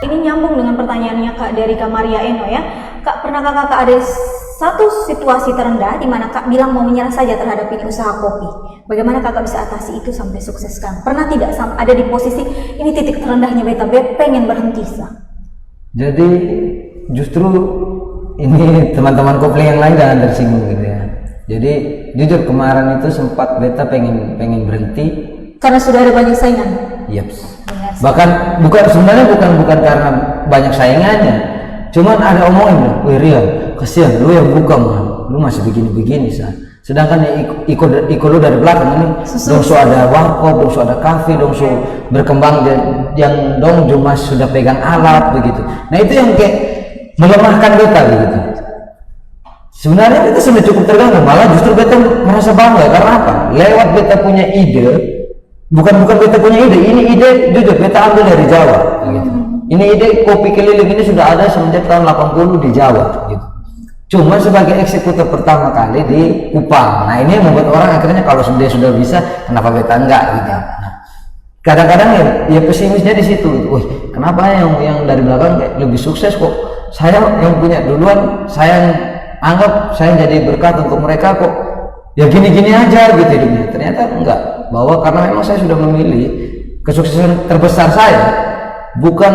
Ini nyambung dengan pertanyaannya Kak dari Kak Maria Eno ya. Kak, pernahkah Kakak ada satu situasi terendah di mana Kak bilang mau menyerah saja terhadap ini usaha kopi? Bagaimana Kakak bisa atasi itu sampai sukses sekarang? Pernah tidak ada di posisi ini titik terendahnya beta pengen berhenti sah? Jadi justru ini teman-teman kopling yang lain jangan tersinggung gitu ya. Jadi jujur kemarin itu sempat beta pengen berhenti karena sudah ada banyak saingan. Yaps. Bahkan sebenarnya bukan karena banyak saingannya, cuman ada omongan, wih Rian, kasihan lu yang buka mah, lu masih begini sah. Sedangkan Iko lu dari belakang ini, dong so ada warkop, dong so ada kafe, dong so berkembang yang dong cuma sudah pegang alat begitu. Nah itu yang kayak melemahkan beta begitu. Sebenarnya beta sudah cukup terganggu, malah justru beta merasa bangga karena apa? Lewat beta punya ide. Bukan beta punya ide, ini ide jujur beta ambil dari Jawa gitu. Ini ide kopi keliling ini sudah ada semenjak tahun 80 di Jawa gitu. Cuma sebagai eksekutor pertama kali di Kupang. Nah ini yang membuat orang akhirnya kalau dia sudah bisa, kenapa beta enggak gitu. Nah, kadang-kadang ya pesimisnya di situ. Wih, kenapa yang dari belakang kayak lebih sukses kok? Saya yang punya duluan, saya anggap saya jadi berkat untuk mereka kok. Ya gini-gini aja gitu hidupnya. Ternyata enggak. Bahwa karena memang saya sudah memilih kesuksesan terbesar saya bukan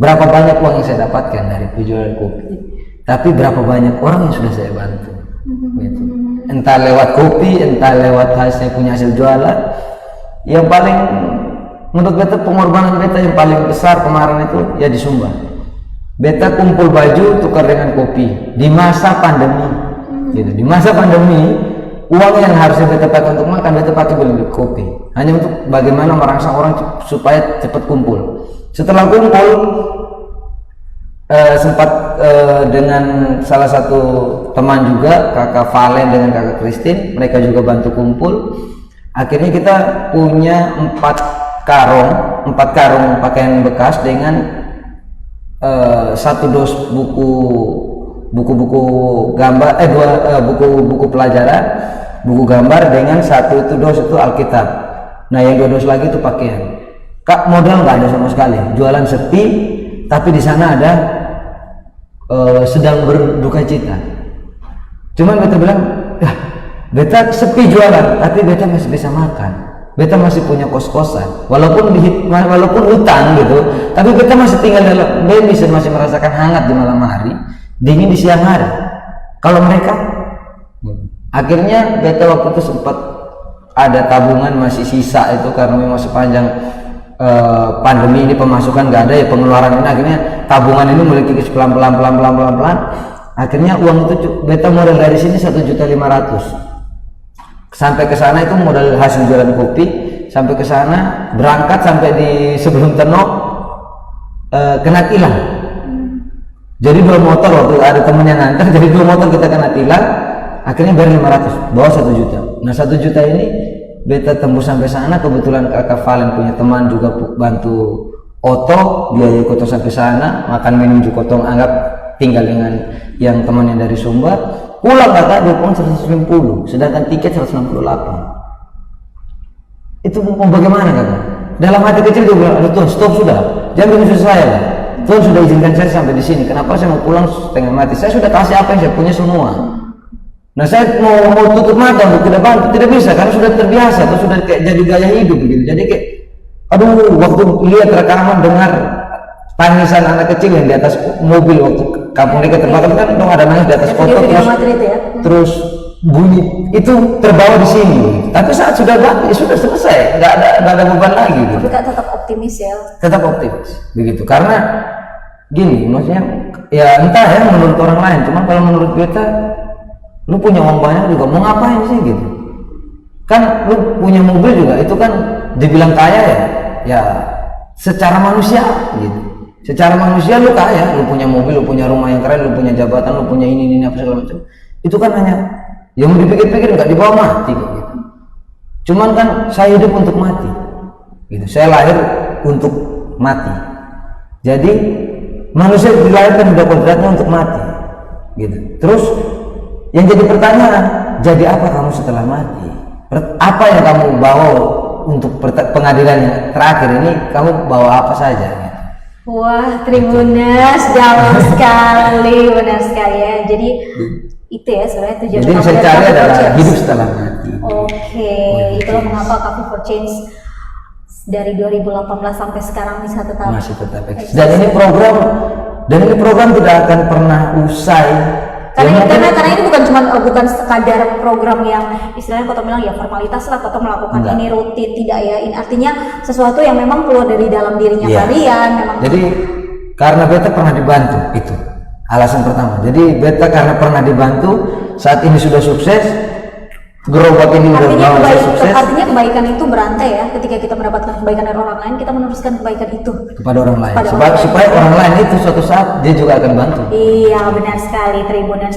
berapa banyak uang yang saya dapatkan dari penjualan kopi, tapi berapa banyak orang yang sudah saya bantu gitu. Entah lewat kopi, entah lewat saya punya hasil jualan. Yang paling menurut beta pengorbanan beta yang paling besar kemarin itu ya di Sumba. Beta kumpul baju tukar dengan kopi di masa pandemi gitu. Di masa pandemi uang yang harusnya beta pakai untuk makan, beta pakai beli kopi. Hanya untuk bagaimana merangsang orang supaya cepat kumpul. Setelah kumpul, sempat dengan salah satu teman juga, kakak Valen dengan kakak Christine, mereka juga bantu kumpul. Akhirnya kita punya 4 karung pakaian bekas dengan 1 dos buku-buku gambar, buku pelajaran, buku gambar dengan 1 dos itu Alkitab. Nah yang 2 dos lagi itu pakaian. Kak, modal nggak ada sama sekali, jualan sepi, tapi di sana ada sedang berduka cita. Cuman beta bilang, beta sepi jualan, tapi beta masih bisa makan. Beta masih punya kos-kosan, walaupun utang gitu, tapi beta masih tinggal dalam bemis dan masih merasakan hangat di malam hari, dingin di siang hari. Kalau mereka, akhirnya beta waktu itu sempat ada tabungan masih sisa itu karena memang sepanjang pandemi ini pemasukan nggak ada ya, pengeluaran ini akhirnya tabungan ini mulai kikis pelan-pelan. Akhirnya uang itu beta modal dari sini 1.500.000. Sampai ke sana itu modal hasil jualan kopi, sampai ke sana berangkat sampai di sebelum Tenok kena tilang. Jadi 2 motor waktu ada temen yang nganter, jadi 2 motor kita kena tilang, akhirnya bayar 500, bawa 1 juta. Nah 1 juta ini beta tembus sampai sana, kebetulan kakak Valen punya teman juga bantu oto, biaya koto sampai sana, makan minum juga kotong anggap tinggal dengan yang temannya dari Sumba. Pulang kakak dia uang 190, sedangkan tiket 168. Itu mau bagaimana kakak? Dalam hati kecil dia bilang, aduh Tuhan stop sudah, jangan begitu saya lah. Tuhan sudah izinkan saya sampai di sini, kenapa saya mau pulang setengah mati? Saya sudah kasih apa yang saya punya semua. Nah saya mau tutup mata untuk tidak bantu, tidak bisa karena sudah terbiasa, atau sudah kayak jadi gaya hidup begitu. Jadi kayak, aduh waktu lihat rekaman dengar tangisan anak kecil yang di atas mobil waktu kampung mereka terbakar kan dong ada nangis di atas foto terus bunyi itu terbawa di sini. Tapi saat sudah ganti sudah selesai, nggak ada beban lagi. Gitu. Tapi Kak tetap optimis ya. Tetap optimis begitu karena gini maksudnya ya entah ya menurut orang lain, cuman kalau menurut kita lu punya uang banyak juga mau ngapain sih gitu kan, lu punya mobil juga itu kan dibilang kaya ya secara manusia gitu. Secara manusia lu kaya, lu punya mobil, lu punya rumah yang keren, lu punya jabatan, lu punya ini apa segala macam. Itu kan hanya yang dipikir-pikir nggak dibawa mati gitu. Cuman kan saya hidup untuk mati. Gitu. Saya lahir untuk mati. Jadi manusia dilahirkan sudah kodratnya untuk mati. Gitu. Terus yang jadi pertanyaan, jadi apa kamu setelah mati? Apa yang kamu bawa untuk pengadilan yang terakhir ini? Kamu bawa apa saja? Gitu. Wah, Tribuners dalam sekali, benar sekali ya. Jadi itu ya sebenarnya tujuan Jadi yang utama saya dari cari Coffee for adalah Change. hidup setelah mati. Oke, itulah mengapa Coffee for Change dari 2018 sampai sekarang bisa tetap Masih tetap eksis. Dan ini program tidak akan pernah usai. karena, Ya, karena ini bukan sekadar program yang istilahnya Koto bilang ya formalitas lah, Koto melakukan Enggak. ini rutin, tidak ya. Ini artinya sesuatu yang memang keluar dari dalam dirinya Iya. kalian memang. Jadi karena beta pernah dibantu, itu alasan pertama. Jadi beta karena pernah dibantu, saat ini sudah sukses, gerobak ini udah bisa sukses Artinya kebaikan itu berantai ya. Ketika kita mendapatkan kebaikan dari orang lain, kita meneruskan kebaikan itu. kepada orang lain. Kepada orang lain. Supaya orang lain itu suatu saat dia juga akan bantu. Iya, benar sekali Tribuners.